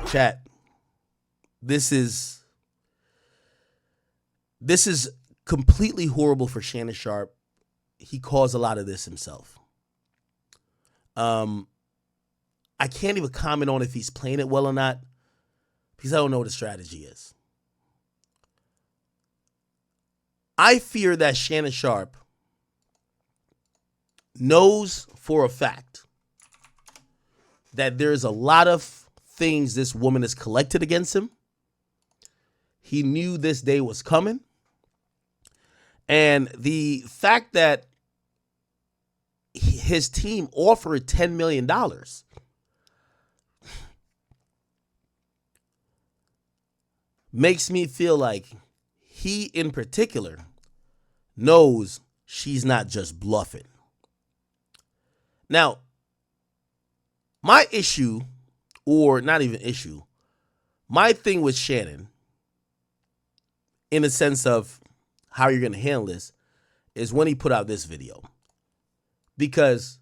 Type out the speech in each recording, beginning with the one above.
Chat. This is completely horrible for Shannon Sharpe. He caused a lot of this himself. I can't even comment on if he's playing it well or not because I don't know what the strategy is. I fear that Shannon Sharpe knows for a fact that there's a lot of things this woman has collected against him. He knew this day was coming. And the fact that his team offered $10 million makes me feel like he, in particular, knows she's not just bluffing. Now, my issue, or not even issue, my thing with Shannon, in the sense of how you're going to handle this, is when he put out this video. Because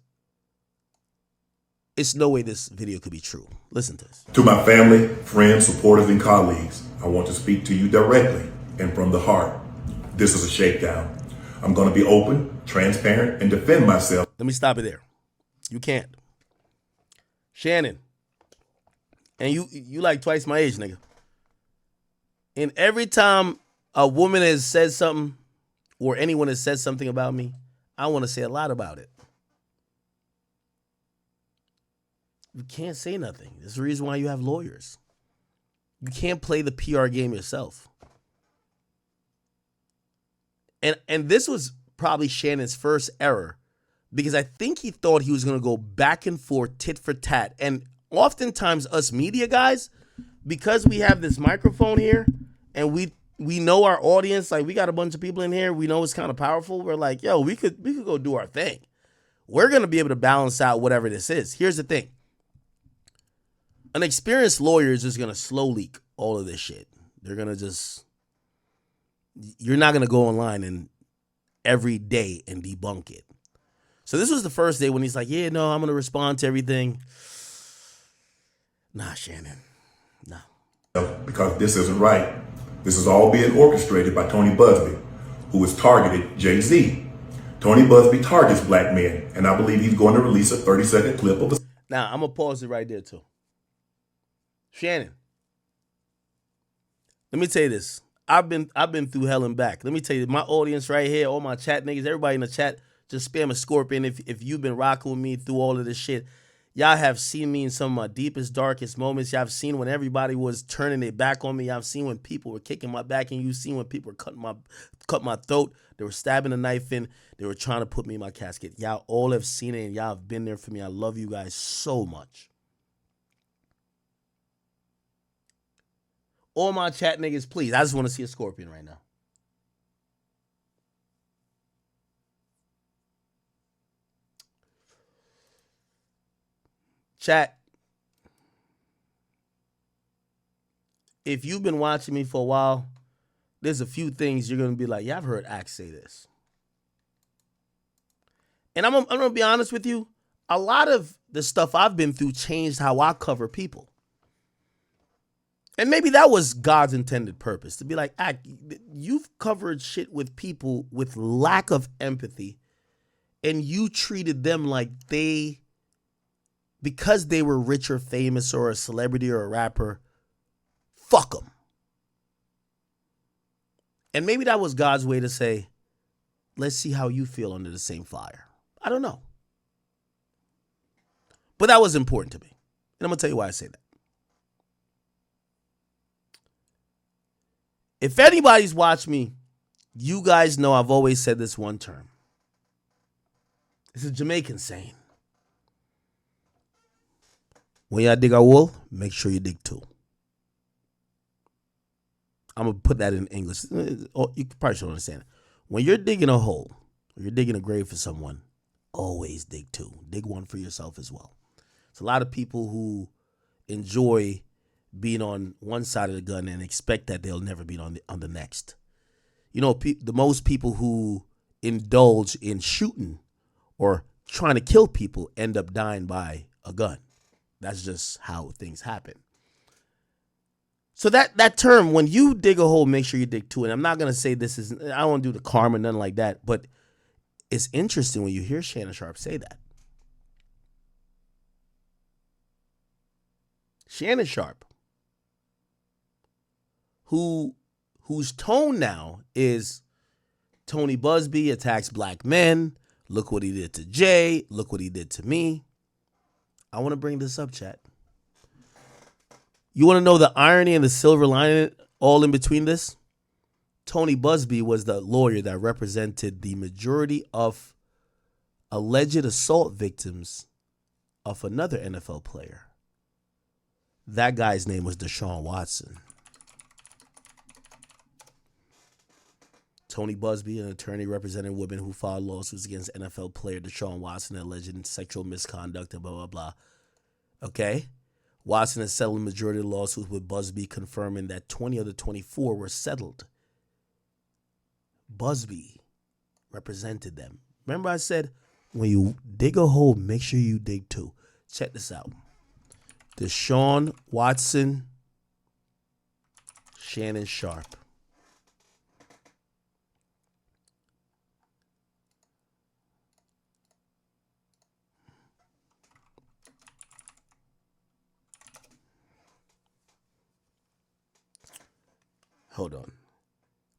it's no way this video could be true. Listen to this. To my family, friends, supporters, and colleagues, I want to speak to you directly and from the heart. This is a shakedown. I'm going to be open, transparent, and defend myself. Let me stop it there. You can't. Shannon, and you like twice my age, nigga. And every time a woman has said something or anyone has said something about me, I want to say a lot about it. You can't say nothing. There's the reason why you have lawyers. You can't play the PR game yourself. And this was probably Shannon's first error, because I think he thought he was going to go back and forth, tit for tat. And oftentimes us media guys, because we have this microphone here and we know our audience, like we got a bunch of people in here, we know it's kind of powerful. We're like, yo, we could go do our thing. We're going to be able to balance out whatever this is. Here's the thing. An experienced lawyer is just going to slow leak all of this shit. They're going to just, you're not going to go online and every day and debunk it. So this was the first day when he's like, yeah, no, I'm going to respond to everything. Nah, Shannon. No. Because this isn't right. This is all being orchestrated by Tony Buzbee, who has targeted Jay-Z. Tony Buzbee targets black men, and I believe he's going to release a 30-second clip of the... Now, I'm going to pause it right there, too. Shannon, let me tell you this. I've been through hell and back. Let me tell you, my audience right here, all my chat niggas, everybody in the chat, just spam a scorpion if you've been rocking with me through all of this shit. Y'all have seen me in some of my deepest, darkest moments. Y'all have seen when everybody was turning their back on me. Y'all have seen when people were kicking my back, and you've seen when people were cut my throat. They were stabbing a knife in. They were trying to put me in my casket. Y'all all have seen it, and y'all have been there for me. I love you guys so much. All my chat niggas, please. I just want to see a scorpion right now. Chat. If you've been watching me for a while, there's a few things you're going to be like, yeah, I've heard Axe say this. And I'm going to be honest with you. A lot of the stuff I've been through changed how I cover people. And maybe that was God's intended purpose, to be like, you've covered shit with people with lack of empathy, and you treated them like because they were rich or famous or a celebrity or a rapper, fuck them. And maybe that was God's way to say, let's see how you feel under the same fire. I don't know. But that was important to me. And I'm going to tell you why I say that. If anybody's watched me, you guys know I've always said this one term. It's a Jamaican saying. When y'all dig a hole, make sure you dig two. I'm going to put that in English. You probably should understand it. When you're digging a hole, or you're digging a grave for someone, always dig two. Dig one for yourself as well. It's a lot of people who enjoy being on one side of the gun and expect that they'll never be on the next. You know, the most people who indulge in shooting or trying to kill people end up dying by a gun. That's just how things happen. So that term, when you dig a hole, make sure you dig two. And I'm not going to say this is, I don't want to do the karma, nothing like that. But it's interesting when you hear Shannon Sharpe say that. Shannon Sharpe, whose tone now is Tony Busby attacks black men. Look what he did to Jay. Look what he did to me. I want to bring this up, chat. You want to know the irony and the silver lining all in between this? Tony Busby was the lawyer that represented the majority of alleged assault victims of another NFL player. That guy's name was Deshaun Watson. Tony Busby, an attorney representing women who filed lawsuits against NFL player Deshaun Watson, alleged sexual misconduct and blah, blah, blah. Okay? Watson has settled the majority of the lawsuits, with Busby confirming that 20 of the 24 were settled. Busby represented them. Remember I said, when you dig a hole, make sure you dig two. Check this out. Deshaun Watson, Shannon Sharpe. Hold on.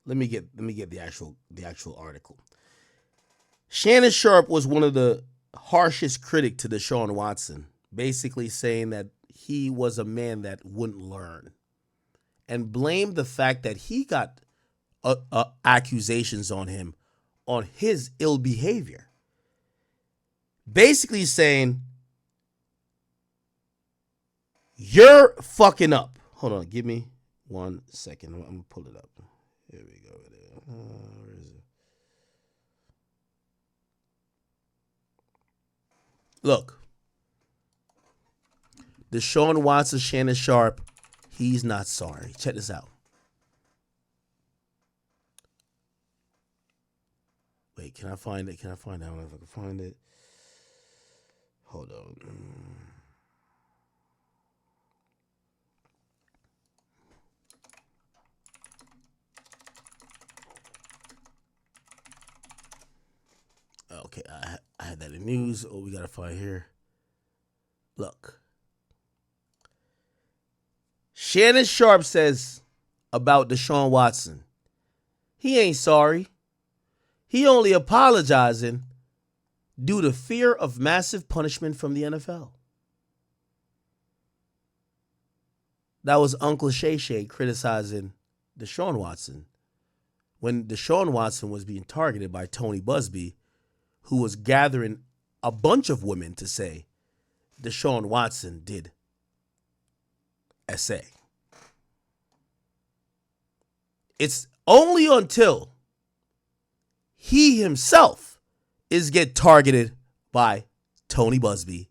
Let me get the actual article. Shannon Sharpe was one of the harshest critics to Deshaun Watson, basically saying that he was a man that wouldn't learn, and blamed the fact that he got accusations on him on his ill behavior. Basically saying, you're fucking up. Hold on, give me 1 second. I'm going to pull it up. Here we go. Where is it? Look. Deshaun Watson, Shannon Sharpe, he's not sorry. Check this out. Wait, can I find it? I don't know if I can find it. Hold on. Okay, I had that in news. Oh, we got to find here. Look. Shannon Sharpe says about Deshaun Watson, he ain't sorry. He only apologizing due to fear of massive punishment from the NFL. That was Uncle Shay Shay criticizing Deshaun Watson when Deshaun Watson was being targeted by Tony Busby, who was gathering a bunch of women to say Deshaun Watson did SA. It's only until he himself is get targeted by Tony Busby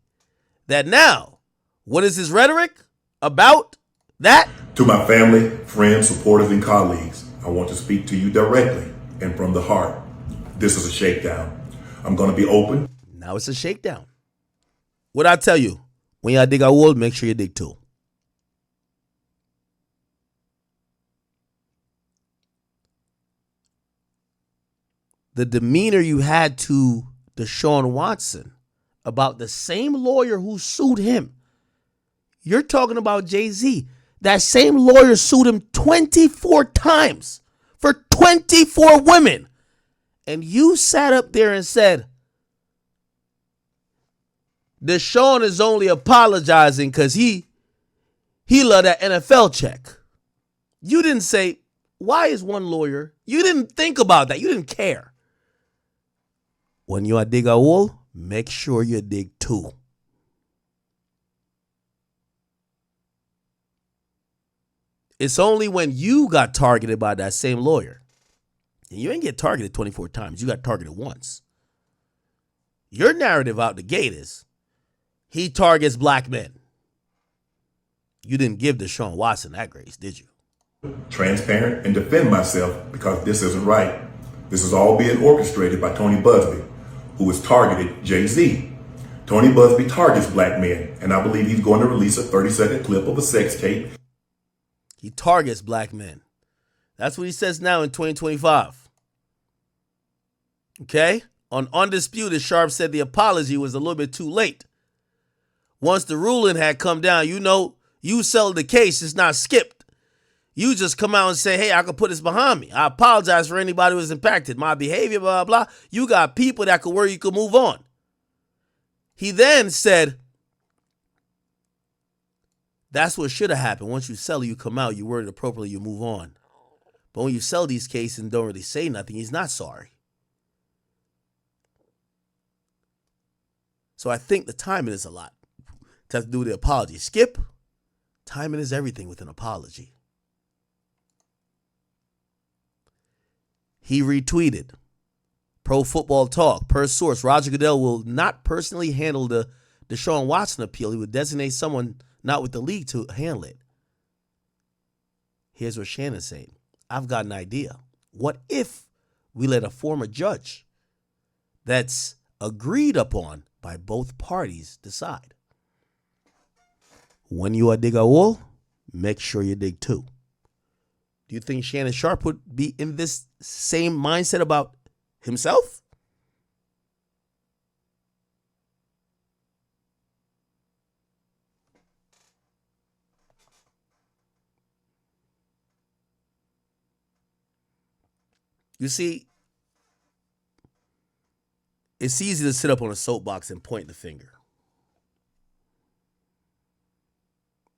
that now, what is his rhetoric about that? To my family, friends, supporters, and colleagues, I want to speak to you directly and from the heart. This is a shakedown. I'm going to be open. Now it's a shakedown. What I tell you, when y'all dig a hole, make sure you dig two. The demeanor you had to Deshaun Watson about the same lawyer who sued him. You're talking about Jay-Z. That same lawyer sued him 24 times for 24 women. And you sat up there and said, Deshaun is only apologizing because he loved that NFL check. You didn't say, why is one lawyer? You didn't think about that. You didn't care. When you dig a hole, make sure you dig two. It's only when you got targeted by that same lawyer. And you ain't get targeted 24 times. You got targeted once. Your narrative out the gate is he targets black men. You didn't give Deshaun Watson that grace, did you? Transparent and defend myself because this isn't right. This is all being orchestrated by Tony Busby, who has targeted Jay-Z. Tony Busby targets black men, and I believe he's going to release a 30-second clip of a sex tape. He targets black men. That's what he says now in 2025. Okay? On Undisputed, Sharpe said the apology was a little bit too late. Once the ruling had come down, you settled the case, it's not skipped. You just come out and say, hey, I can put this behind me. I apologize for anybody who was impacted. My behavior, blah, blah, blah. You got people that could work, you could move on. He then said, that's what should have happened. Once you settle, you come out, you word it appropriately, you move on. But when you sell these cases and don't really say nothing, he's not sorry. So I think the timing is a lot. To have to do with the apology. Skip, timing is everything with an apology. He retweeted. Pro Football Talk. Per source, Roger Goodell will not personally handle the Deshaun Watson appeal. He would designate someone not with the league to handle it. Here's what Shannon's saying. I've got an idea. What if we let a former judge that's agreed upon by both parties decide? When you dig a hole, make sure you dig two. Do you think Shannon Sharpe would be in this same mindset about himself? You see, it's easy to sit up on a soapbox and point the finger.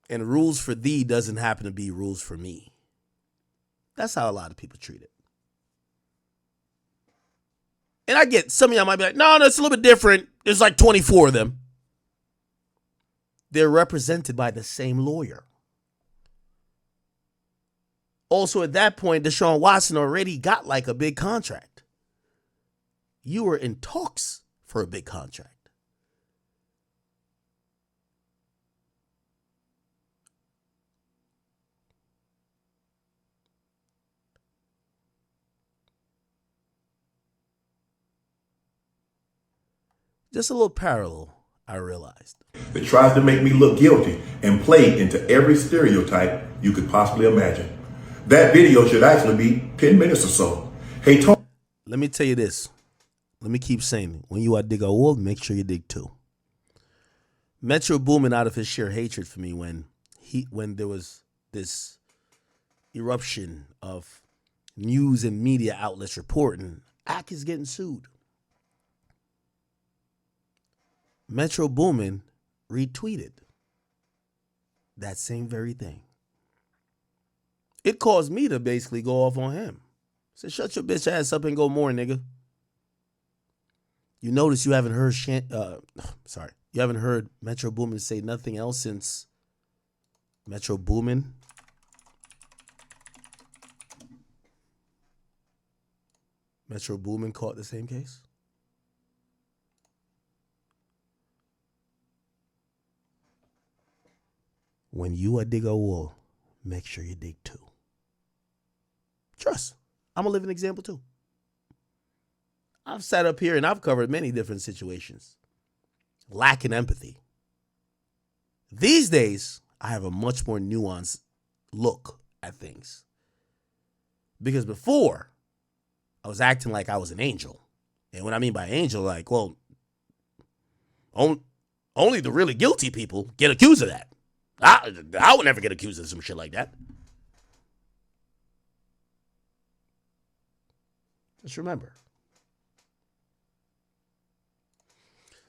And rules for thee doesn't happen to be rules for me. That's how a lot of people treat it. And I get some of y'all might be like, no, it's a little bit different. There's like 24 of them. They're represented by the same lawyer. Also, at that point, Deshaun Watson already got like a big contract. You were in talks for a big contract. Just a little parallel, I realized. That tries to make me look guilty and play into every stereotype you could possibly imagine. That video should actually be 10 minutes or so. Hey, Tony. Let me tell you this. Let me keep saying it. When you dig a hole, make sure you dig two. Metro Boomin out of his sheer hatred for me when there was this eruption of news and media outlets reporting Ak is getting sued. Metro Boomin retweeted that same very thing. It caused me to basically go off on him. Said, shut your bitch ass up and go more, nigga. You notice you haven't heard you haven't heard Metro Boomin say nothing else since Metro Boomin caught the same case. When you dig a hole, make sure you dig two. Trust. I'm a living example too. I've sat up here and I've covered many different situations. Lacking empathy. These days, I have a much more nuanced look at things. Because before, I was acting like I was an angel. And what I mean by angel, like, well, only the really guilty people get accused of that. I would never get accused of some shit like that. Just remember.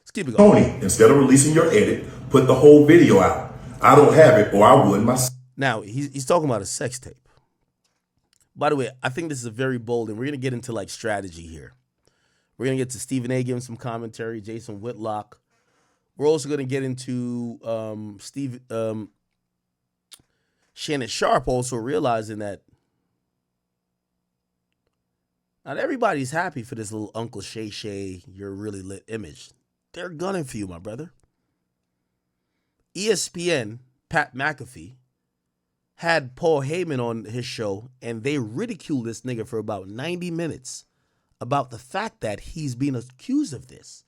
Let's keep it going. Tony, instead of releasing your edit, put the whole video out. I don't have it, or I would myself. Now, he's talking about a sex tape. By the way, I think this is a very bold, and we're going to get into like strategy here. We're going to get to Stephen A. giving some commentary, Jason Whitlock. We're also going to get into Shannon Sharpe also realizing that not everybody's happy for this little Uncle Shay Shay, you're really lit image. They're gunning for you, my brother. ESPN, Pat McAfee, had Paul Heyman on his show, and they ridiculed this nigga for about 90 minutes about the fact that he's being accused of this.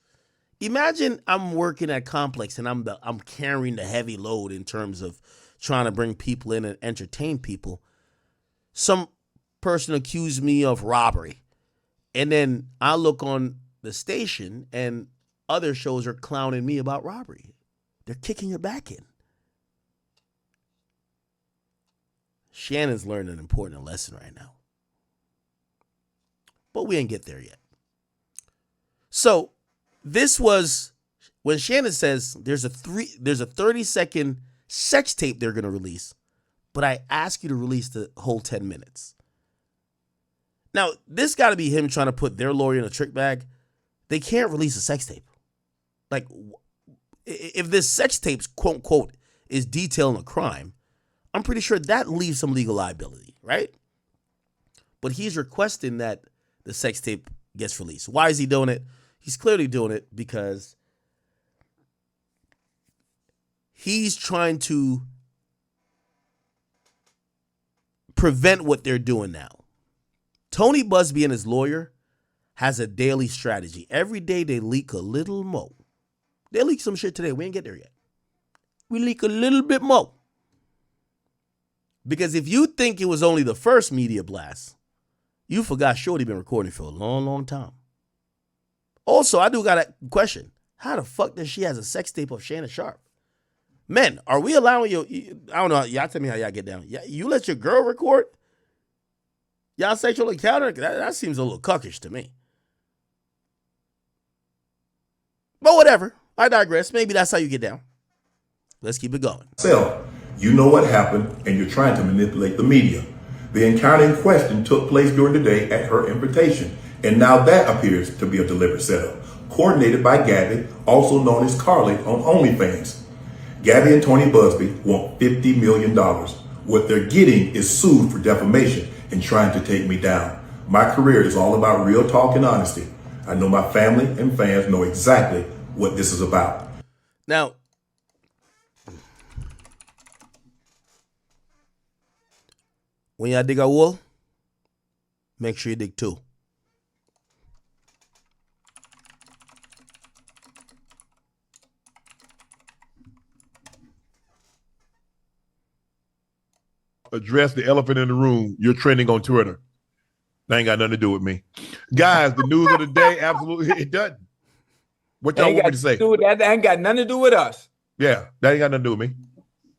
Imagine I'm working at Complex and I'm carrying the heavy load in terms of trying to bring people in and entertain people. Some person accused me of robbery. And then I look on the station and other shows are clowning me about robbery. They're kicking it back in. Shannon's learning an important lesson right now. But we ain't get there yet. So this was when Shannon says there's a 30-second sex tape they're going to release, but I ask you to release the whole 10 minutes. Now, this got to be him trying to put their lawyer in a trick bag. They can't release a sex tape. Like, if this sex tape, quote unquote, is detailing a crime, I'm pretty sure that leaves some legal liability, right? But he's requesting that the sex tape gets released. Why is he doing it? He's clearly doing it because he's trying to prevent what they're doing now. Tony Busby and his lawyer has a daily strategy. Every day they leak a little more. They leak some shit today. We ain't get there yet. We leak a little bit more. Because if you think it was only the first media blast, you forgot Shorty been recording for a long, long time. Also, I do got a question. How the fuck does she has a sex tape of Shannon Sharpe? Men, are we allowing you, I don't know, y'all tell me how y'all get down. You let your girl record y'all sexual encounter? That seems a little cuckish to me. But whatever. I digress. Maybe that's how you get down. Let's keep it going. So, you know what happened, and you're trying to manipulate the media. The encounter in question took place during the day at her invitation, and now that appears to be a deliberate setup, coordinated by Gabby, also known as Carly on OnlyFans. Gabby and Tony Busby want $50 million. What they're getting is sued for defamation and trying to take me down. My career is all about real talk and honesty. I know my family and fans know exactly what this is about. Now, when y'all dig a wool, make sure you dig two. Address the elephant in the room. You're trending on Twitter. That ain't got nothing to do with me. Guys, the news of the day, absolutely, it doesn't. What y'all want me to say? That ain't got nothing to do with us. Yeah, that ain't got nothing to do with me.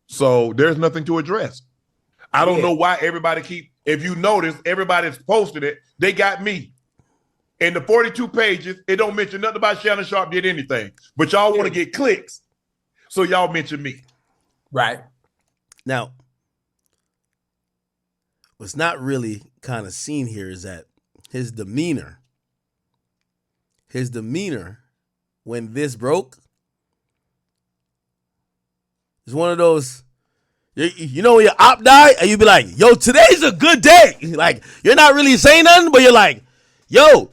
So there's nothing to address. I don't know why everybody if you notice, everybody's posted it. They got me. In the 42 pages, it don't mention nothing about Shannon Sharpe did anything. But y'all want to get clicks. So y'all mention me. Right. Now, what's not really kind of seen here is that his demeanor when this broke is one of those, you know, when your op die and you be like, yo, today's a good day. Like, you're not really saying nothing, but you're like, yo,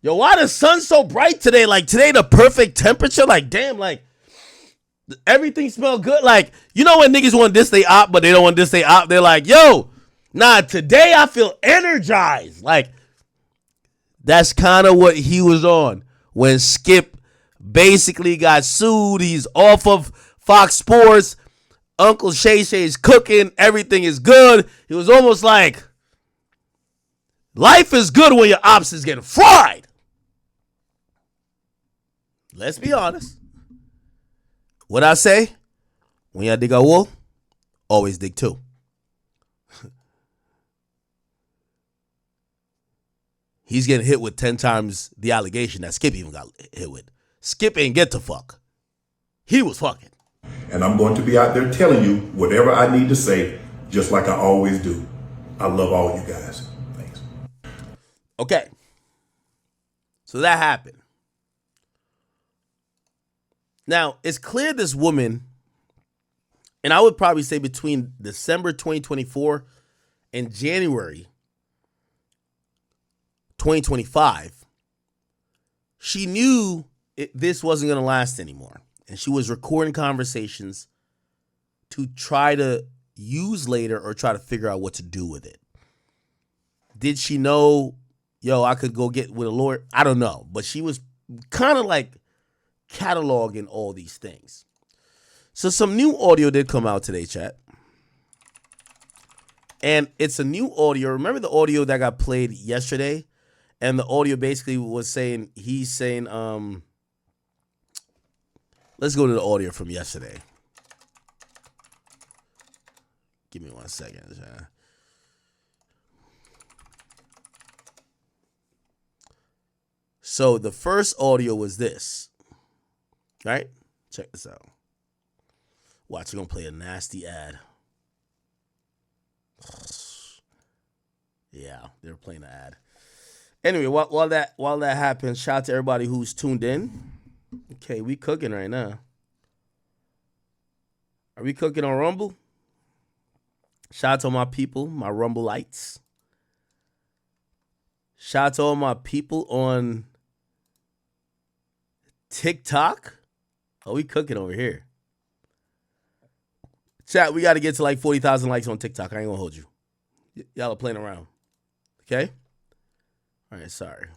why the sun's so bright today? Like, today the perfect temperature. Like, damn, like, everything smell good. Like, you know when niggas want this they op, but they don't want this they op. They're like, yo, nah, today I feel energized. Like, that's kind of what he was on when Skip basically got sued. He's off of Fox Sports. Uncle Shay Shay's cooking. Everything is good. It was almost like life is good when your ops is getting fried. Let's be honest. What I say? When y'all dig a wool, always dig two. He's getting hit with 10 times the allegation that Skip even got hit with. Skip ain't get to fuck. He was fucking. And I'm going to be out there telling you whatever I need to say, just like I always do. I love all you guys. Thanks. Okay. So that happened. Now, it's clear this woman, and I would probably say between December 2024 and January 2025, she knew this wasn't going to last anymore. And she was recording conversations to try to use later or try to figure out what to do with it. Did she know, yo, I could go get with a lawyer. I don't know. But she was kind of like cataloging all these things. So some new audio did come out today, chat. And it's a new audio. Remember the audio that got played yesterday? And the audio basically was saying, he's saying, let's go to the audio from yesterday. Give me 1 second. So the first audio was this. Right? Check this out. Watch, we're going to play a nasty ad. Yeah, they were playing the ad. Anyway, while that happens, shout out to everybody who's tuned in. Okay, we cooking right now. Are we cooking on Rumble? Shout out to all my people, my Rumbleites. Shout out to all my people on TikTok. Oh, we cooking over here. Chat, we got to get to like 40,000 likes on TikTok. I ain't gonna hold you. Y'all are playing around. Okay? All right, sorry.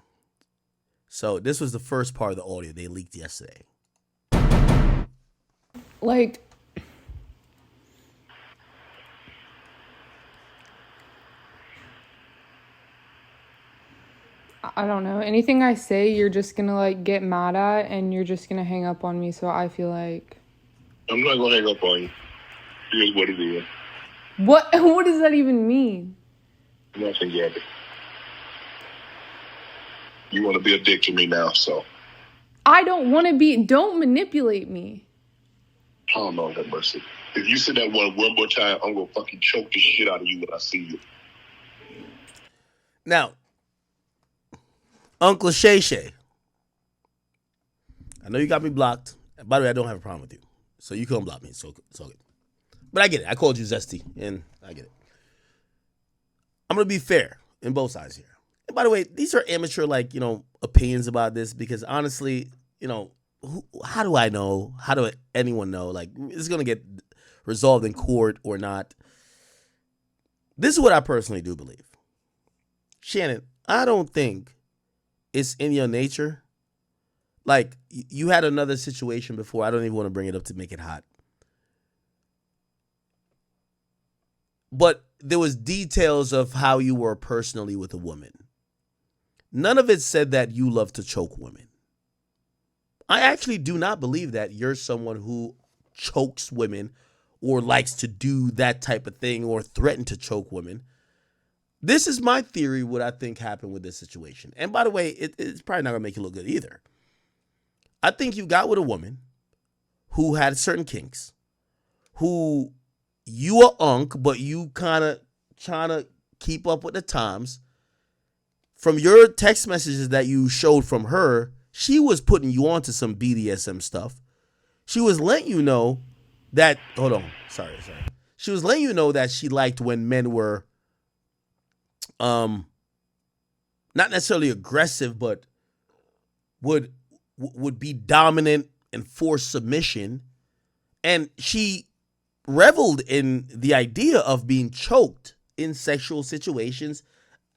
So this was the first part of the audio they leaked yesterday. Like, I don't know. Anything I say, you're just gonna like get mad at and you're just gonna hang up on me. So I feel like I'm not gonna hang up on you. Here's what it is. what does that even mean? Nothing, Gabby. You want to be a dick to me now, so. I don't want to be. Don't manipulate me. Oh, Lord have mercy. If you say that one more time, I'm gonna fucking choke the shit out of you when I see you. Now, Uncle Shay Shay, I know you got me blocked. By the way, I don't have a problem with you, so you can unblock me. So good. But I get it. I called you Zesty, and I get it. I'm gonna be fair in both sides here. And by the way, these are amateur, like, opinions about this, because honestly, how do I know? How do anyone know? Like, is it going to get resolved in court or not? This is what I personally do believe. Shannon, I don't think it's in your nature. Like, you had another situation before. I don't even want to bring it up to make it hot. But there was details of how you were personally with a woman. None of it said that you love to choke women. I actually do not believe that you're someone who chokes women or likes to do that type of thing or threaten to choke women. This is my theory, what I think happened with this situation. And by the way, it's probably not going to make you look good either. I think you got with a woman who had certain kinks, who you are Unc, but you kind of trying to keep up with the times. From your text messages that you showed from her, she was putting you on to some BDSM stuff. She was letting you know that, hold on, sorry. She was letting you know that she liked when men were, not necessarily aggressive, but would be dominant and force submission. And she reveled in the idea of being choked in sexual situations.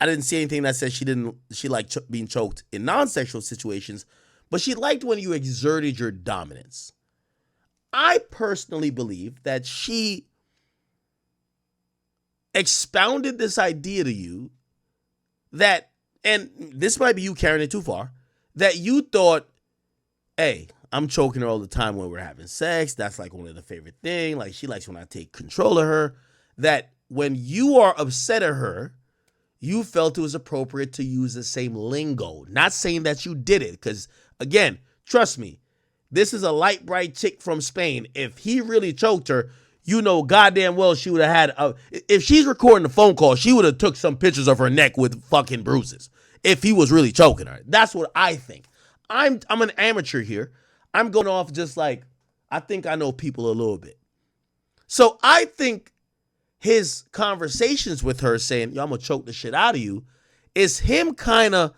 I didn't see anything that said she liked being choked in non-sexual situations, but she liked when you exerted your dominance. I personally believe that she expounded this idea to you that, and this might be you carrying it too far, that you thought, hey, I'm choking her all the time when we're having sex. That's like one of the favorite things. Like, she likes when I take control of her. That when you are upset at her, you felt it was appropriate to use the same lingo. Not saying that you did it, because, again, trust me, this is a light, bright chick from Spain. If he really choked her, goddamn well she would have had, if she's recording the phone call, she would have took some pictures of her neck with fucking bruises if he was really choking her. That's what I think. I'm an amateur here. I'm going off just like, I think I know people a little bit. So I think his conversations with her saying, yo, I'm going to choke the shit out of you, is him kind of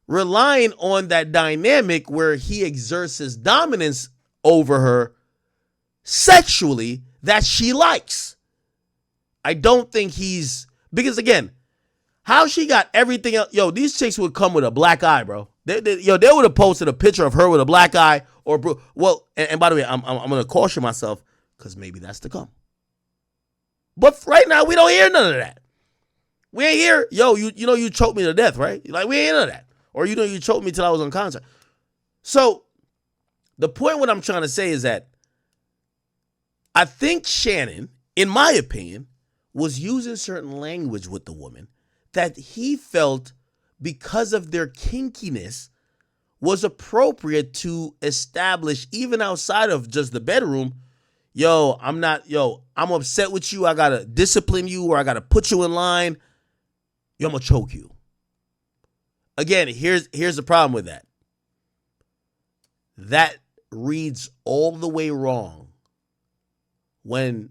relying on that dynamic where he exerts his dominance over her sexually that she likes. I don't think because again, How she got everything else? Yo, these chicks would come with a black eye, bro. They would have posted a picture of her with a black eye or well. And by the way, I'm gonna caution myself because maybe that's to come. But right now, we don't hear none of that. We ain't hear, yo, you know you choked me to death, right? Like, we ain't hear none of that. Or you know you choked me till I was unconscious. So the point what I'm trying to say is that I think Shannon, in my opinion, was using certain language with the woman that he felt because of their kinkiness was appropriate to establish even outside of just the bedroom. I'm upset with you. I got to discipline you or I got to put you in line. I'm going to choke you. Again, here's the problem with that. That reads all the way wrong when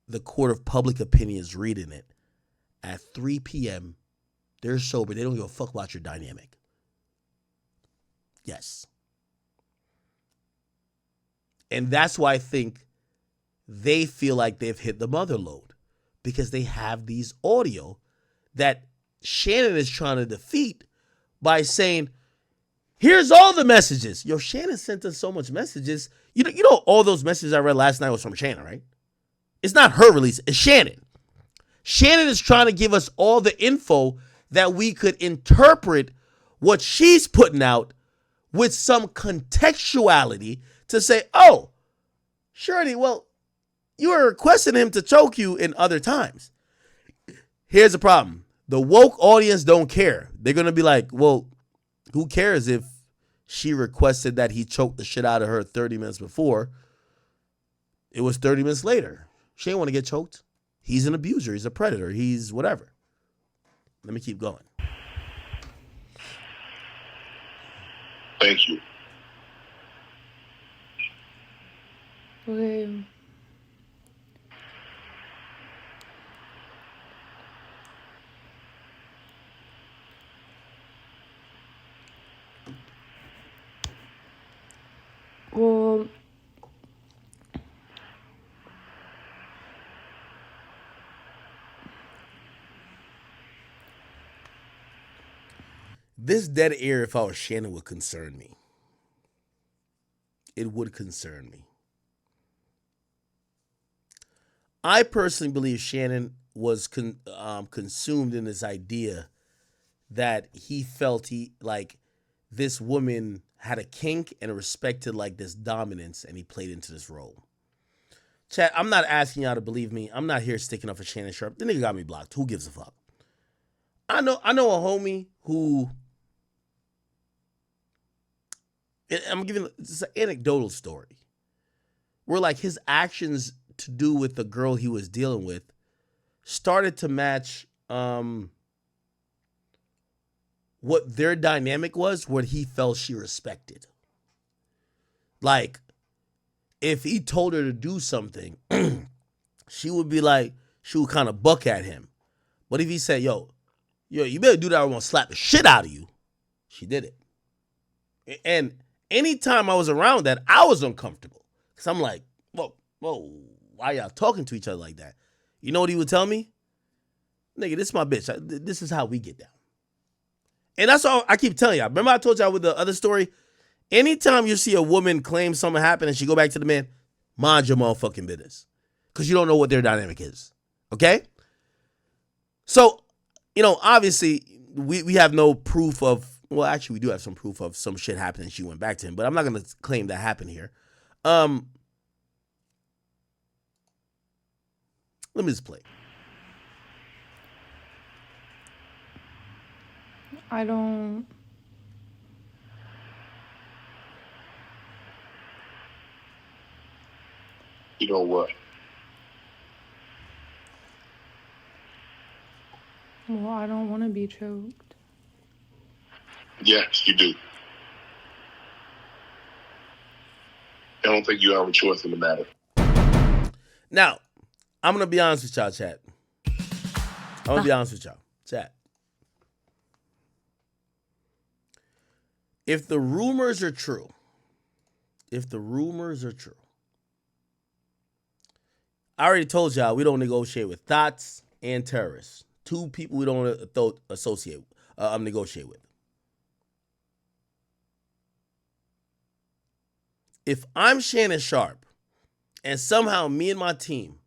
the court of public opinion is reading it at 3 p.m. They're sober. They don't give a fuck about your dynamic. Yes. And that's why I think they feel like they've hit the mother load because they have these audio that Shannon is trying to defeat by saying, here's all the messages. Yo, Shannon sent us so much messages. You know, all those messages I read last night was from Shannon, right? It's not her release. It's Shannon. Shannon is trying to give us all the info that we could interpret what she's putting out with some contextuality to say, oh, Shirley, well, you were requesting him to choke you in other times. Here's the problem. The woke audience don't care. They're going to be like, well, who cares if she requested that he choke the shit out of her 30 minutes before? It was 30 minutes later. She didn't want to get choked. He's an abuser. He's a predator. He's whatever. Let me keep going. Thank you. Okay. Well, this dead air, if I was Shannon, would concern me. It would concern me. I personally believe Shannon was consumed in this idea that he felt this woman had a kink and respected like this dominance, and he played into this role. Chat, I'm not asking y'all to believe me. I'm not here sticking up for Shannon Sharpe. The nigga got me blocked. Who gives a fuck? I know a homie who, I'm giving this an anecdotal story where like his actions to do with the girl he was dealing with started to match what their dynamic was, what he felt she respected. Like, if he told her to do something, she would kind of buck at him. But if he said, yo, you better do that or I'm going to slap the shit out of you, she did it. And anytime I was around that, I was uncomfortable. Because I'm like, whoa, why y'all talking to each other like that? You know what he would tell me? Nigga, this is my bitch. This is how we get down. And that's all I keep telling y'all. Remember I told y'all with the other story? Anytime you see a woman claim something happened and she go back to the man, mind your motherfucking business. Because you don't know what their dynamic is. Okay? So, obviously, we have no proof of, well, actually, we do have some proof of some shit happening and she went back to him. But I'm not going to claim that happened here. Let me just play. I don't. You know what? Well, I don't want to be choked. Yes, you do. I don't think you have a choice in the matter. Now, I'm going to be honest with y'all, chat. I'm going to be honest with y'all. Chat. If the rumors are true, I already told y'all we don't negotiate with thoughts and terrorists. two people we don't associate, negotiate with. If I'm Shannon Sharpe and somehow me and my team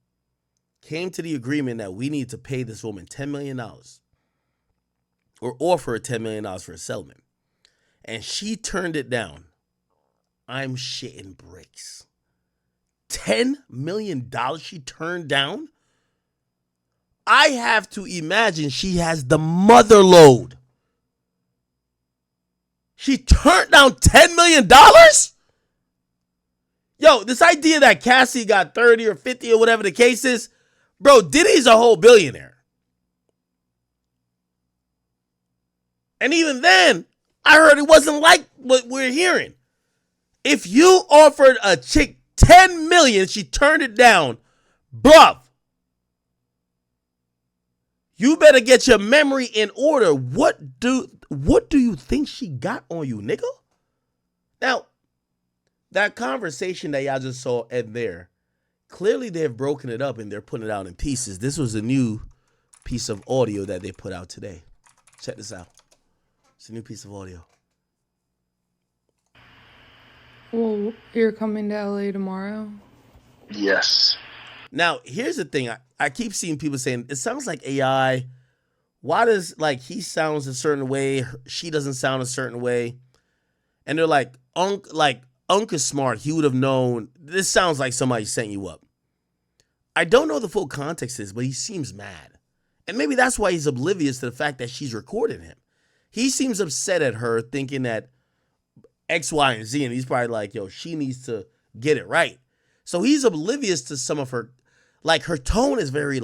came to the agreement that we need to pay this woman $10 million or offer her $10 million for a settlement, and she turned it down, I'm shitting bricks. $10 million she turned down? I have to imagine she has the mother load. She turned down $10 million? Yo, this idea that Cassie got 30 or 50 or whatever the case is, bro, Diddy's a whole billionaire. And even then, I heard it wasn't like what we're hearing. If you offered a chick $10 million, she turned it down, bruv, you better get your memory in order. What do you think she got on you, nigga? Now, that conversation that y'all just saw in there, clearly they've broken it up and they're putting it out in pieces. This was a new piece of audio that they put out today. Check this out. It's a new piece of audio. Well, you're coming to LA tomorrow? Yes. Now, here's the thing. I keep seeing people saying, it sounds like AI. Why does, he sounds a certain way, she doesn't sound a certain way? And they're like, Unc is smart. He would have known. This sounds like somebody setting you up. I don't know the full context of this, but he seems mad. And maybe that's why he's oblivious to the fact that she's recording him. He seems upset at her, thinking that X, Y, and Z, and he's probably like, yo, she needs to get it right. So he's oblivious to some of her, her tone is very,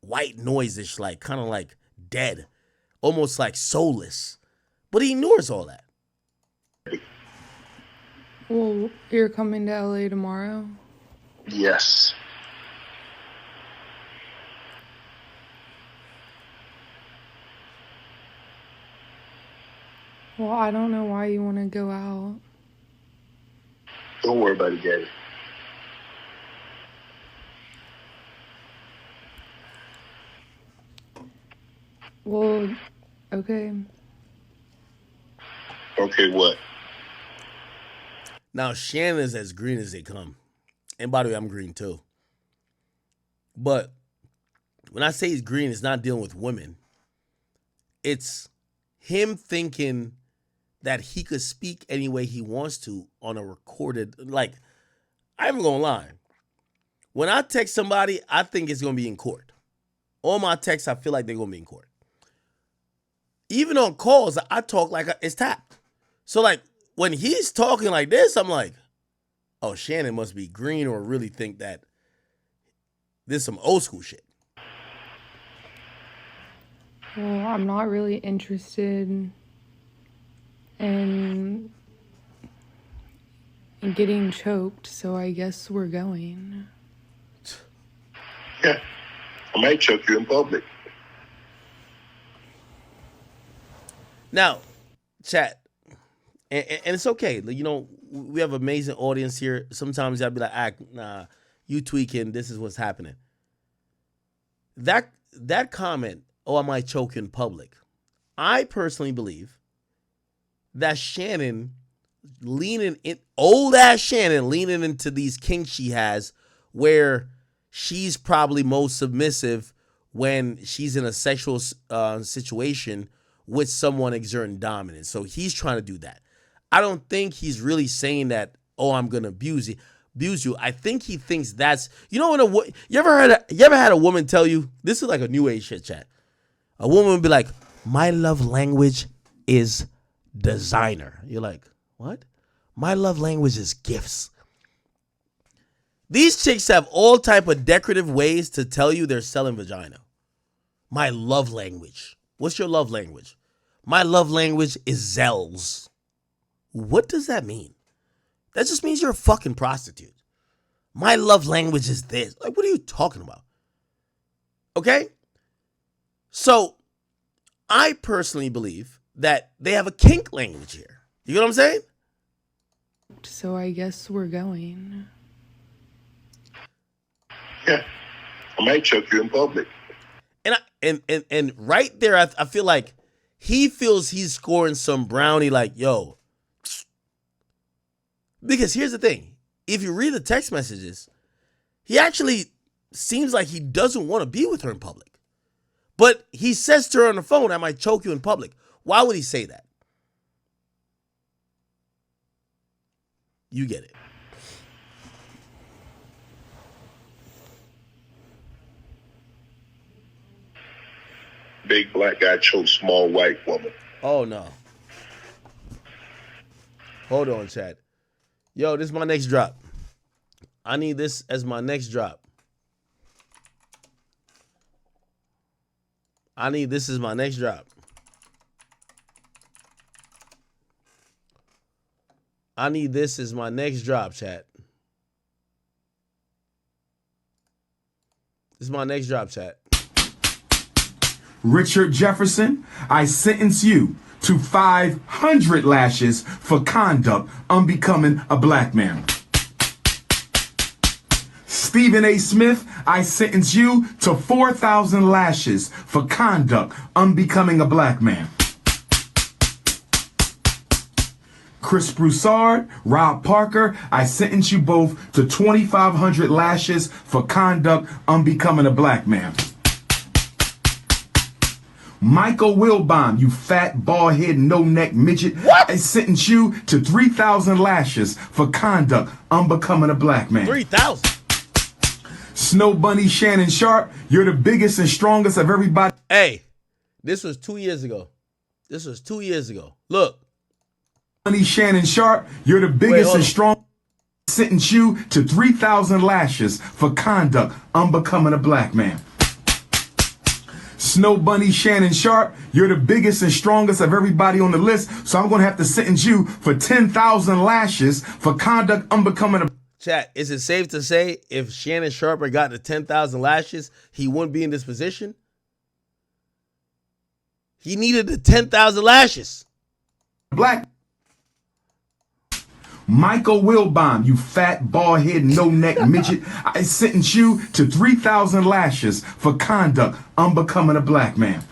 white noise-ish, kind of dead, almost soulless. But he ignores all that. Well, you're coming to LA tomorrow? Yes. Well, I don't know why you want to go out. Don't worry about it, Daddy. Well, okay. Okay, what? Now, Shannon is as green as they come. And by the way, I'm green too. But when I say he's green, it's not dealing with women. It's him thinking that he could speak any way he wants to on a recorded, I ain't gonna lie. When I text somebody, I think it's gonna be in court. All my texts, I feel like they're gonna be in court. Even on calls, I talk like it's tapped. So when he's talking like this, I'm like, oh, Shannon must be green or really think that this is some old school shit. Well, I'm not really interested in getting choked, so I guess we're going. Yeah. I might choke you in public. Now, chat, and it's okay. We have an amazing audience here. Sometimes I'll be like, nah, you tweaking. This is what's happening. That comment, oh, I might choke in public. I personally believe that old ass Shannon leaning into these kinks she has, where she's probably most submissive when she's in a sexual situation with someone exerting dominance. So he's trying to do that. I don't think he's really saying that, oh, I'm gonna abuse you. I think he thinks that's, you ever had a woman tell you, this is like a new age shit, chat. A woman would be like, my love language is designer. You're like, what? My love language is gifts. These chicks have all type of decorative ways to tell you they're selling vagina. My love language. What's your love language? My love language is Zelles. What does that mean? That just means you're a fucking prostitute. My love language is this. What are you talking about? Okay? So, I personally believe that they have a kink language here. You know what I'm saying? So I guess we're going. Yeah. I might choke you in public. And right there, I feel like he feels he's scoring some brownie. Like, yo, because here's the thing: if you read the text messages, he actually seems like he doesn't want to be with her in public. But he says to her on the phone, "I might choke you in public." Why would he say that? You get it. Big black guy chokes small white woman. Oh, no. Hold on, Chad. Yo, this is my next drop. I need this as my next drop. I need this as my next drop. I need this as my next drop, chat. This is my next drop, chat. Richard Jefferson, I sentence you to 500 lashes for conduct unbecoming a black man. Stephen A. Smith, I sentence you to 4,000 lashes for conduct unbecoming a black man. Chris Broussard, Rob Parker, I sentence you both to 2,500 lashes for conduct unbecoming a black man. Michael Wilbon, you fat, bald-head, no-neck midget, What? I sentence you to 3,000 lashes for conduct unbecoming a black man. 3,000. Snow Bunny Shannon Sharpe, you're the biggest and strongest of everybody. Hey, this was 2 years ago. This was 2 years ago. Look. Bunny Shannon Sharpe, you're the biggest and strongest. Sentence you to 3,000 lashes for conduct unbecoming a black man. Snow Bunny Shannon Sharpe, you're the biggest and strongest of everybody on the list, so I'm going to have to sentence you for 10,000 lashes for conduct unbecoming a... Chat, is it safe to say if Shannon Sharpe got the 10,000 lashes, he wouldn't be in this position? He needed the 10,000 lashes. black. Michael Wilbon, you fat, bald-head, no-neck midget, I sentence you to 3,000 lashes for conduct unbecoming a black man.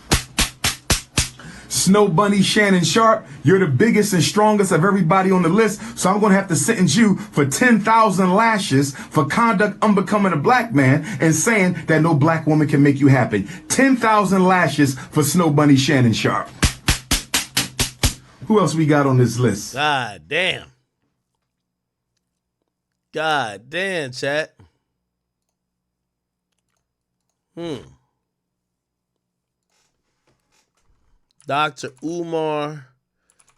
Snow Bunny Shannon Sharpe, you're the biggest and strongest of everybody on the list, so I'm going to have to sentence you for 10,000 lashes for conduct unbecoming a black man and saying that no black woman can make you happy. 10,000 lashes for Snow Bunny Shannon Sharpe. Who else we got on this list? God damn. God damn, chat. Dr. Umar,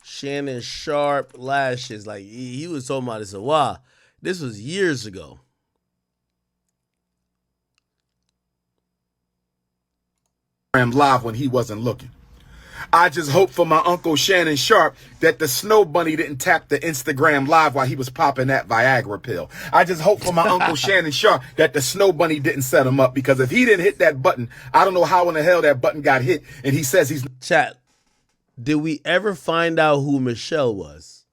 Shannon Sharpe, lashes. Like, he was talking about this a while. This was years ago. Live when he wasn't looking. I just hope for my Uncle Shannon Sharpe that the Snow Bunny didn't tap the Instagram live while he was popping that Viagra pill. I just hope for my Uncle Shannon Sharpe that the Snow Bunny didn't set him up, because if he didn't hit that button, I don't know how in the hell that button got hit, and he says he's... Chat, did we ever find out who Michelle was?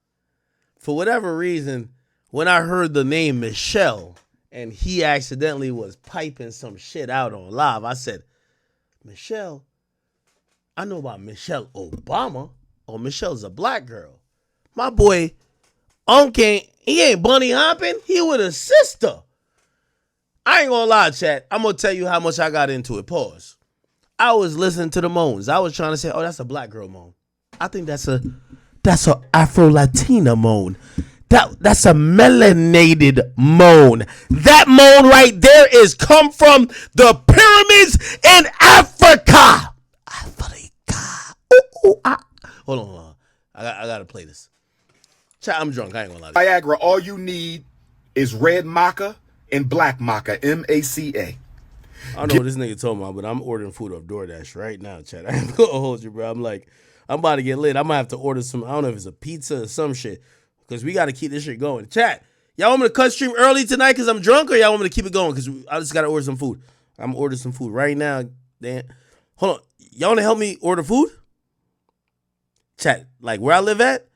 For whatever reason, when I heard the name Michelle and he accidentally was piping some shit out on live, I said, Michelle? I know about Michelle Obama. Oh, Michelle's a black girl. My boy, Unc he ain't bunny hopping. He with a sister. I ain't gonna lie, chat. I'm gonna tell you how much I got into it. Pause. I was listening to the moans. I was trying to say, oh, that's a black girl moan. I think that's a Afro-Latina moan. That's a melanated moan. That moan right there is come from the pyramids in Africa. Hold on. I gotta play this. Chat, I'm drunk. I ain't gonna lie to you. Viagra, all you need is red maca and black maca, M-A-C-A. I don't know what this nigga told me, but I'm ordering food off DoorDash right now, chat. I ain't gonna hold you, bro. I'm about to get lit. I might have to order some, I don't know if it's a pizza or some shit, because we gotta keep this shit going. Chat, y'all want me to cut stream early tonight because I'm drunk, or y'all want me to keep it going because I just gotta order some food? I'm gonna order some food right now. Damn. Hold on. Y'all wanna help me order food? Chat, like where I live at,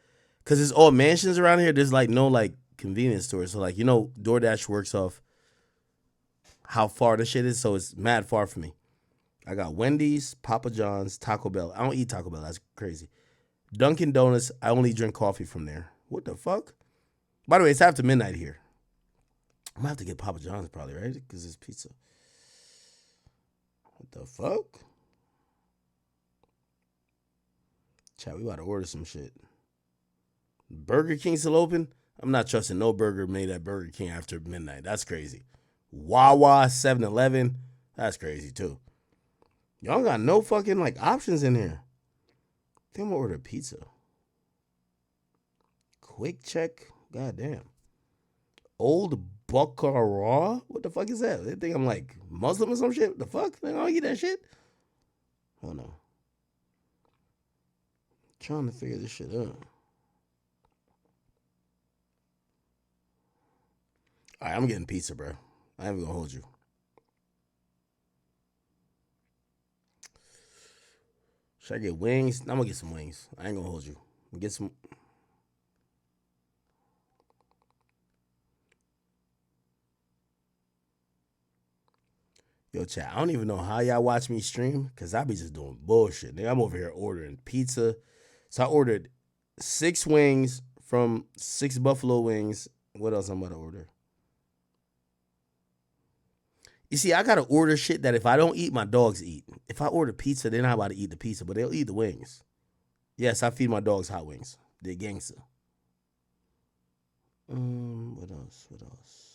because it's all mansions around here, there's like no like convenience stores. So like, DoorDash works off how far the shit is, so it's mad far for me. I got Wendy's, Papa John's, Taco Bell. I don't eat Taco Bell. That's crazy. Dunkin' Donuts. I only drink coffee from there. What the fuck? By the way, it's after midnight here. I'm gonna have to get Papa John's probably, right? Because it's pizza. What the fuck? Chat, we about to order some shit. Burger King still open? I'm not trusting no burger made at Burger King after midnight. That's crazy. Wawa, 7-Eleven. That's crazy too. Y'all got no fucking like options in here. I think I'm gonna order pizza. Quick check. Goddamn. Old Baccarat? What the fuck is that? They think I'm like Muslim or some shit? What the fuck? They don't eat that shit? Oh no. Trying to figure this shit out. All right, I'm getting pizza, bro. I ain't even gonna hold you. Should I get wings? I'm gonna get some wings. I ain't gonna hold you. Get some. Yo, chat, I don't even know how y'all watch me stream because I be just doing bullshit. Nigga, I'm over here ordering pizza. So I ordered 6 wings from 6 buffalo wings. What else I'm about to order? You see, I got to order shit that if I don't eat, my dogs eat. If I order pizza, they're not about to eat the pizza, but they'll eat the wings. Yes, I feed my dogs hot wings. They're gangster. What else? What else?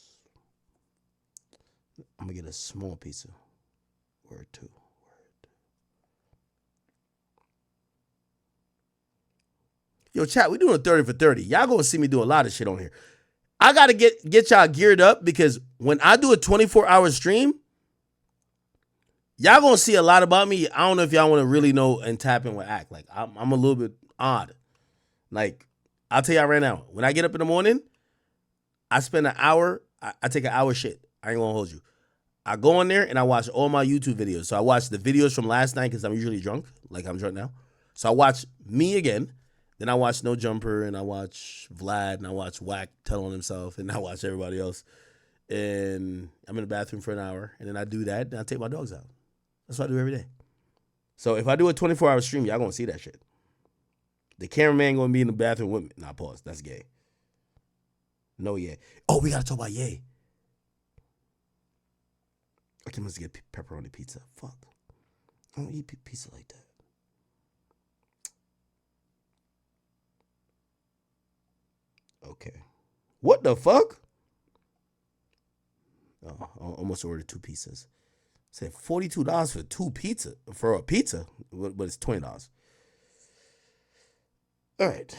I'm going to get a small pizza. Word 2. Word. Yo, chat, we doing a 30 for 30. Y'all going to see me do a lot of shit on here. I got to get y'all geared up because when I do a 24-hour stream, y'all going to see a lot about me. I don't know if y'all want to really know and tap in with Act. Like, I'm a little bit odd. Like, I'll tell y'all right now. When I get up in the morning, I spend an hour. I take an hour shit. I ain't going to hold you. I go in there and I watch all my YouTube videos. So I watch the videos from last night because I'm usually drunk. Like, I'm drunk now. So I watch me again. Then I watch No Jumper, and I watch Vlad, and I watch Wack tell on himself, and I watch everybody else. And I'm in the bathroom for an hour, and then I do that, and I take my dogs out. That's what I do every day. So if I do a 24-hour stream, y'all gonna see that shit. The cameraman gonna be in the bathroom with me. Nah, pause. That's gay. No, yeah. Oh, we gotta talk about Ye. I must get pepperoni pizza. Fuck. I don't eat pizza like that. Okay. What the fuck? Oh, I almost ordered 2 pizzas. Said $42 for 2 pizza for a pizza, but it's $20. All right.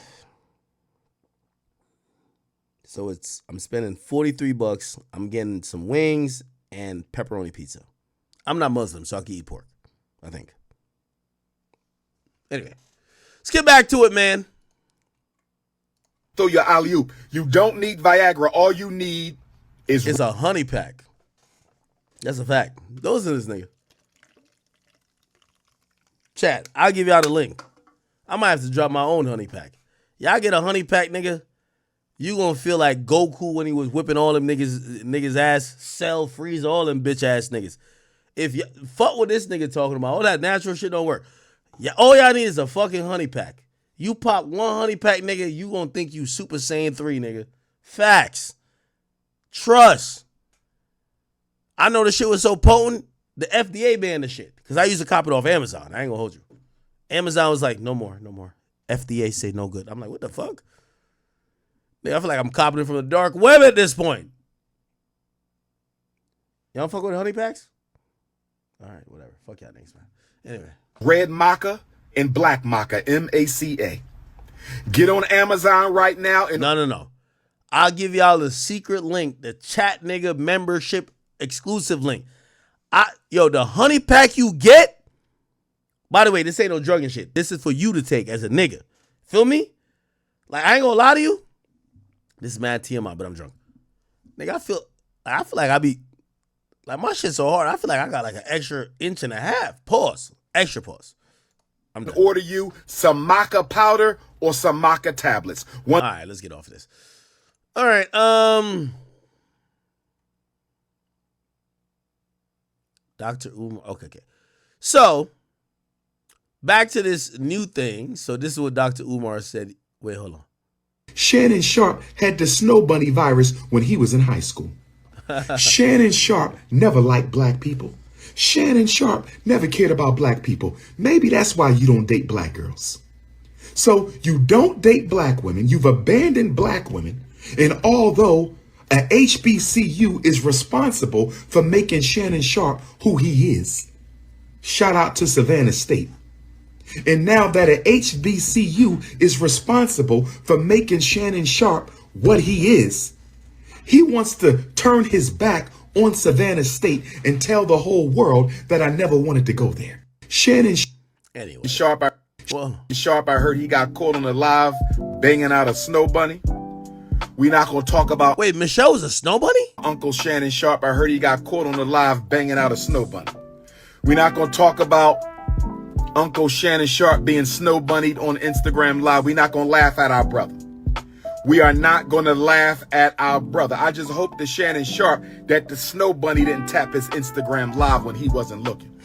So I'm spending $43. I'm getting some wings and pepperoni pizza. I'm not Muslim, so I can eat pork, I think. Anyway, let's get back to it, man. Throw your alley-oop. You don't need Viagra. All you need is It's a honey pack. That's a fact. Those are this nigga. Chat, I'll give y'all the link. I might have to drop my own honey pack. Y'all get a honey pack, nigga. You gonna feel like Goku when he was whipping all them niggas ass. Cell, Freeze, all them bitch ass niggas. If you fuck what this nigga talking about, all that natural shit don't work. Yeah, all y'all need is a fucking honey pack. You pop one honey pack, nigga, you gonna think you Super Saiyan 3, nigga. Facts. Trust. I know the shit was so potent, the FDA banned the shit. Because I used to cop it off Amazon. I ain't gonna hold you. Amazon was like, no more. FDA say no good. I'm like, what the fuck? Nigga, I feel like I'm copying it from the dark web at this point. Y'all fuck with honey packs? All right, whatever. Fuck y'all niggas, man. Anyway. red maca and black maca, MACA. Get on Amazon right now and No. I'll give y'all the secret link, the chat nigga membership exclusive link. The honey pack you get, by the way, this ain't no drug and shit. This is for you to take as a nigga. Feel me? Like, I ain't gonna lie to you. This is mad TMI, but I'm drunk. Nigga, I feel like I be, like, my shit's so hard. I feel like I got like an extra inch and a half. Pause. Extra pause. I'm done. order you some maca powder or some maca tablets. All right, let's get off of this. All right, Dr. Umar. Okay. So, back to this new thing. So, this is what Dr. Umar said. Wait, hold on. Shannon Sharpe had the snow bunny virus when he was in high school. Shannon Sharpe never liked black people. Shannon Sharpe never cared about black people. Maybe that's why you don't date black girls. So you don't date black women, you've abandoned black women, and although a HBCU is responsible for making Shannon Sharpe who he is, shout out to Savannah State. And now that a HBCU is responsible for making Shannon Sharpe what he is, he wants to turn his back on Savannah State and tell the whole world that I never wanted to go there. Shannon Sharpe, I heard he got caught on the live banging out a snow bunny. We're not going to talk about... Wait, Michelle was a snow bunny? Uncle Shannon Sharpe, I heard he got caught on the live banging out a snow bunny. We're not going to talk about Uncle Shannon Sharpe being snow bunnied on Instagram Live. We're not going to laugh at our brother. We are not going to laugh at our brother. I just hope to Shannon Sharpe that the snow bunny didn't tap his Instagram Live when he wasn't looking.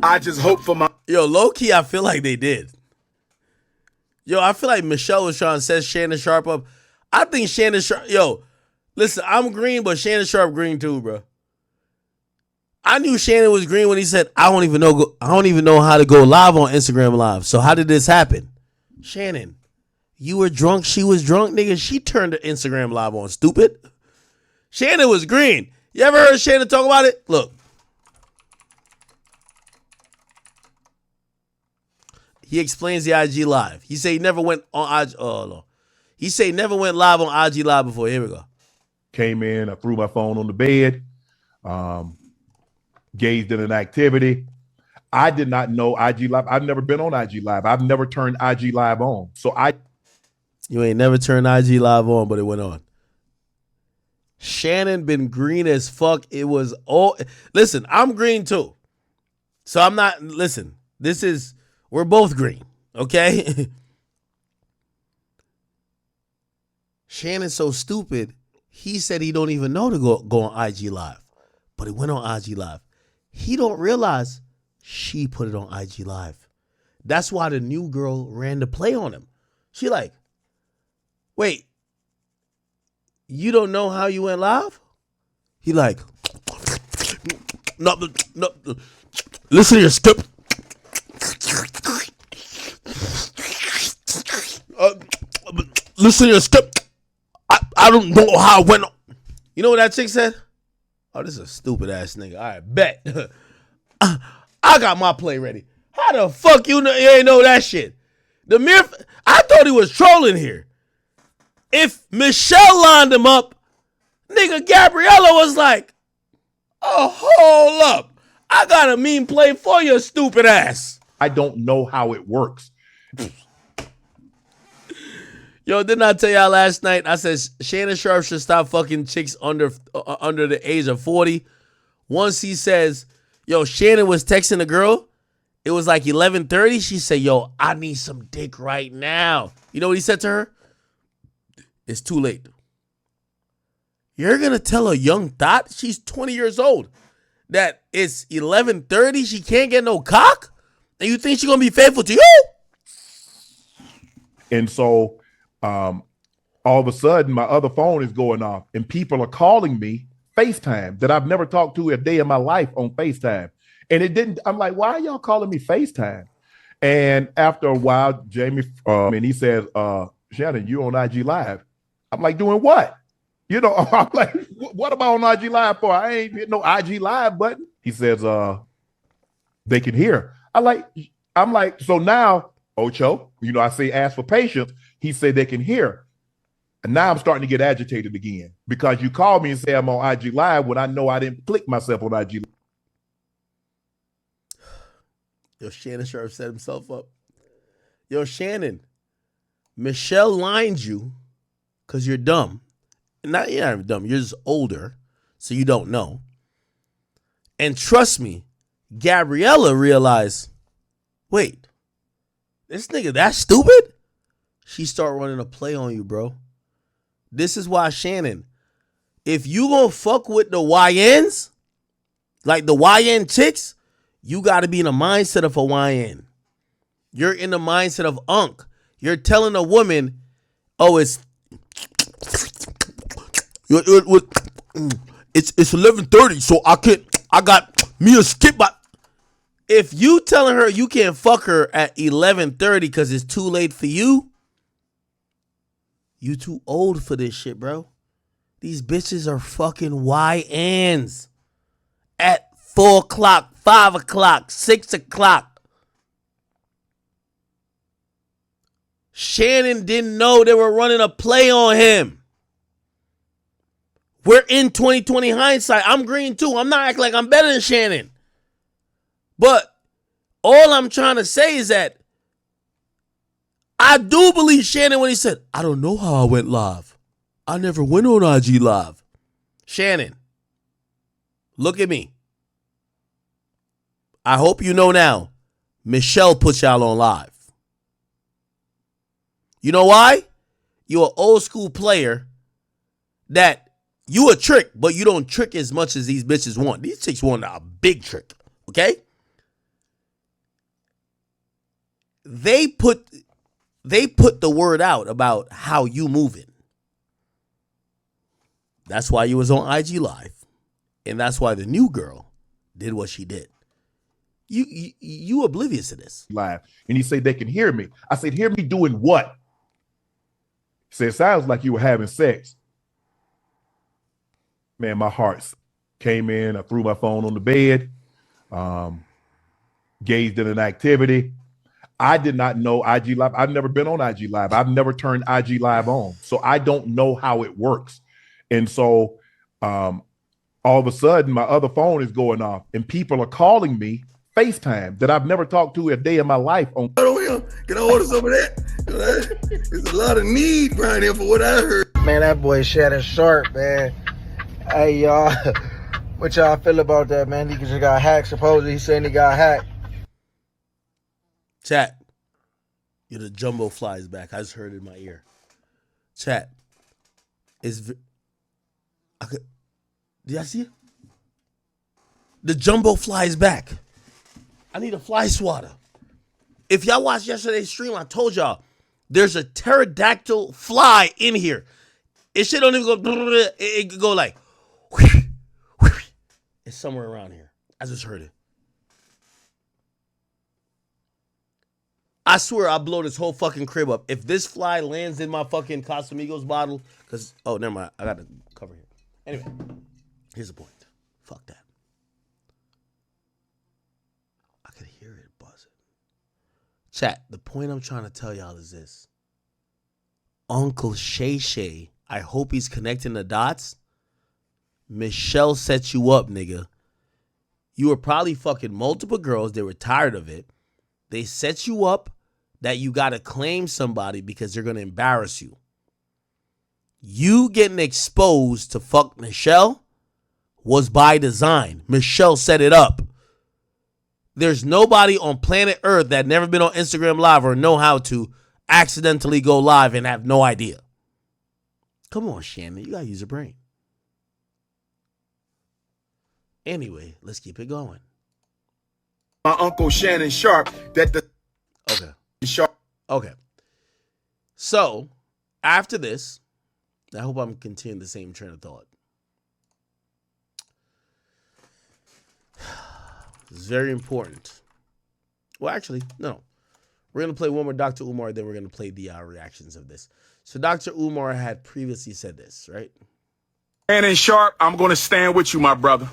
I just hope for my... Yo, low-key, I feel like they did. Yo, I feel like Michelle was trying to set Shannon Sharpe up. I think Shannon Sharpe... Yo, listen, I'm green, but Shannon Sharpe green too, bro. I knew Shannon was green when he said, I don't even know how to go live on Instagram Live. So how did this happen? Shannon, you were drunk, she was drunk, nigga. She turned the Instagram Live on, stupid. Shannon was green. You ever heard Shannon talk about it? Look. He explains the IG Live. He said he never went on IG. Oh, no. He said he never went live on IG Live before. Here we go. Came in, I threw my phone on the bed, gazed in an activity. I did not know IG Live. I've never been on IG Live. I've never turned IG Live on. You ain't never turned IG Live on, but it went on. Shannon been green as fuck. It was all... Listen, I'm green too. So I'm not... Listen, we're both green, okay? Shannon's so stupid, he said he don't even know to go on IG Live. But he went on IG Live. He don't realize she put it on IG Live. That's why the new girl ran to play on him. She like, wait, you don't know how you went live? He like, no, listen to your skip. Listen to your skip. I don't know how it went. You know what that chick said? Oh, this is a stupid ass nigga. All right, bet. I got my play ready. How the fuck you ain't know that shit? I thought he was trolling here. If Michelle lined him up, nigga Gabriella was like, oh, hold up. I got a mean play for your stupid ass. I don't know how it works. Yo, didn't I tell y'all last night? I said Shannon Sharpe should stop fucking chicks under the age of 40. Once he says, yo, Shannon was texting a girl. It was like 11:30. She said, yo, I need some dick right now. You know what he said to her? It's too late. You're going to tell a young thought, she's 20 years old, that it's 11:30, she can't get no cock? And you think she's going to be faithful to you? And so all of a sudden, my other phone is going off and people are calling me FaceTime that I've never talked to a day in my life on FaceTime. And I'm like, why are y'all calling me FaceTime? And after a while, Jamie, and he says, Shannon, you on IG Live. I'm like, doing what? You know, I'm like, what am I on IG Live for? I ain't hit no IG Live button. He says, they can hear. I'm like, so now, Ocho, you know, I say ask for patience. He said they can hear. And now I'm starting to get agitated again because you call me and say I'm on IG Live when I know I didn't click myself on IG Live. Yo, Shannon Sharpe set himself up. Yo, Shannon, Michelle lined you because you're dumb. You're not dumb. You're just older, so you don't know. And trust me, Gabriella realized, wait, this nigga that stupid? She start running a play on you, bro. This is why, Shannon, if you gonna fuck with the YNs, like the YN chicks, You got to be in the mindset of a YN. You're in the mindset of Unc. You're telling a woman, oh, it's 11:30, so I got me a skip. If you telling her you can't fuck her at 11:30 because it's too late for you, you too old for this shit, bro. These bitches are fucking YNs at 4 o'clock, 5 o'clock, 6 o'clock. Shannon didn't know they were running a play on him. We're in 2020 hindsight. I'm green too. I'm not acting like I'm better than Shannon. But all I'm trying to say is that I do believe Shannon when he said, I don't know how I went live. I never went on IG live. Shannon, look at me. I hope you know now, Michelle put y'all on live. You know why? You're an old school player that you a trick, but you don't trick as much as these bitches want. These chicks want a big trick, okay? They put the word out about how you moving. That's why you was on IG Live. And that's why the new girl did what she did. You oblivious to this. Live. And he said they can hear me. I said, hear me doing what? He said, it sounds like you were having sex. Man, my heart came in. I threw my phone on the bed, gazed at an activity. I did not know IG Live. I've never been on IG Live. I've never turned IG Live on. So I don't know how it works. And so all of a sudden, my other phone is going off and people are calling me FaceTime that I've never talked to a day in my life. Can I order some of that? There's a lot of need right here for what I heard. Man, that boy Shannon Sharpe, man. Hey, y'all, what y'all feel about that, man? He just got hacked. Supposedly he's saying he got hacked. Chat. You're the jumbo flies back. I just heard it in my ear. Chat. Did I see it? The jumbo flies back. I need a fly swatter. If y'all watched yesterday's stream, I told y'all there's a pterodactyl fly in here. It shit don't even go. It could go like. It's somewhere around here. I just heard it. I swear I'll blow this whole fucking crib up. If this fly lands in my fucking Casamigos bottle, because, oh, never mind. I got to cover here. Anyway, here's the point. Fuck that. I could hear it buzzing. Chat, the point I'm trying to tell y'all is this. Uncle Shay Shay, I hope he's connecting the dots. Michelle set you up, nigga. You were probably fucking multiple girls. They were tired of it. They set you up that you got to claim somebody because they're going to embarrass you. You getting exposed to fuck Michelle was by design. Michelle set it up. There's nobody on planet Earth that never been on Instagram Live or know how to accidentally go live and have no idea. Come on, Shannon. You got to use your brain. Anyway, let's keep it going. My Uncle Shannon Sharpe that the Sharpe. Okay. So, after this, I hope I'm continuing the same train of thought. It's very important. Well, actually, no. We're going to play one more Dr. Umar, then we're going to play the reactions of this. So Dr. Umar had previously said this, right? Shannon Sharpe, I'm going to stand with you, my brother.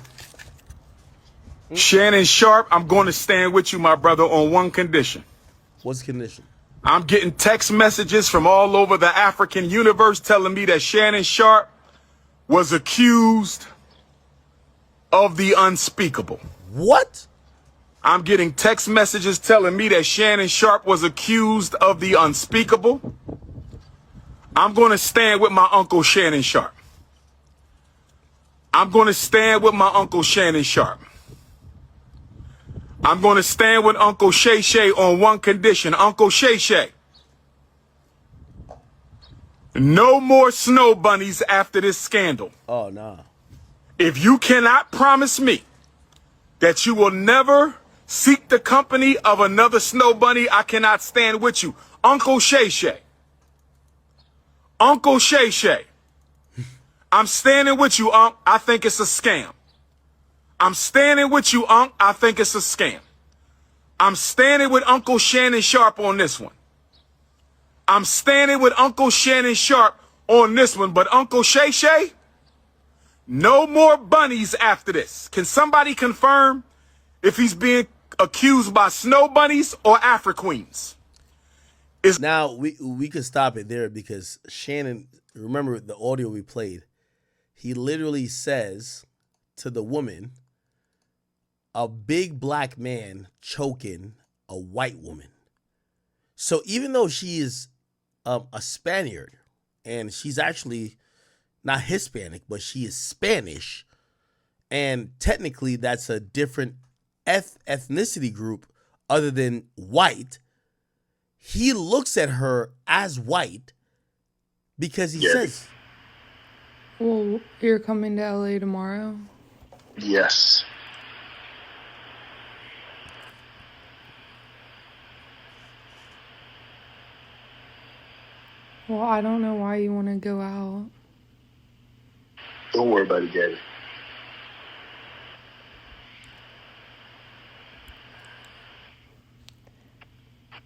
Shannon Sharpe, I'm going to stand with you, my brother, on one condition. What's the condition? I'm getting text messages from all over the African universe telling me that Shannon Sharpe was accused of the unspeakable. What? I'm getting text messages telling me that Shannon Sharpe was accused of the unspeakable. I'm going to stand with my Uncle Shannon Sharpe. I'm going to stand with my Uncle Shannon Sharpe. I'm going to stand with Uncle Shay Shay on one condition. Uncle Shay Shay. No more snow bunnies after this scandal. Oh, nah. If you cannot promise me that you will never Seek the company of another snow bunny. I cannot stand with you. Uncle Shay Shay. Uncle Shay Shay. I'm standing with you, Unc. I think it's a scam. I'm standing with you, Unc. I think it's a scam. I'm standing with Uncle Shannon Sharpe on this one. I'm standing with Uncle Shannon Sharpe on this one. But Uncle Shay Shay, no more bunnies after this. Can somebody confirm if he's being accused by snow bunnies or Afro queens? Now we could stop it there because Shannon, remember the audio we played, he literally says to the woman, a big black man choking a white woman. So even though she is a Spaniard and she's actually not Hispanic, but she is Spanish, and technically that's a different ethnicity group other than white, he looks at her as white because he says, Well, you're coming to LA tomorrow? Yes. Well, I don't know why you want to go out. Don't worry about it, Gabby.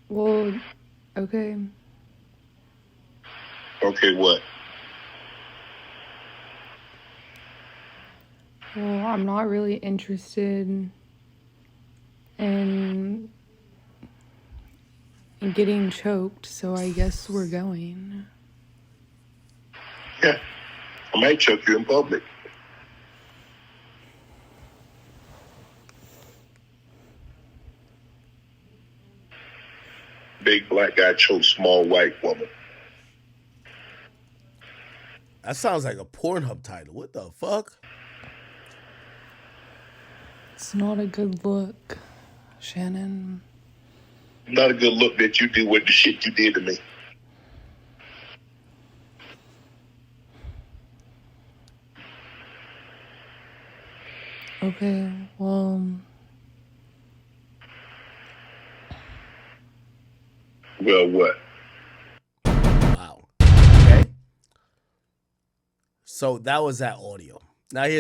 Well, okay. Okay, what? Well, I'm not really interested in getting choked, so I guess we're going. Yeah. I might choke you in public. Big black guy chokes small white woman. that sounds like a Pornhub title. What the fuck? It's not a good look, Shannon. Not a good look that you do with the shit you did to me. Okay, well, Well, what? Wow. Okay. So that was that audio. Now here's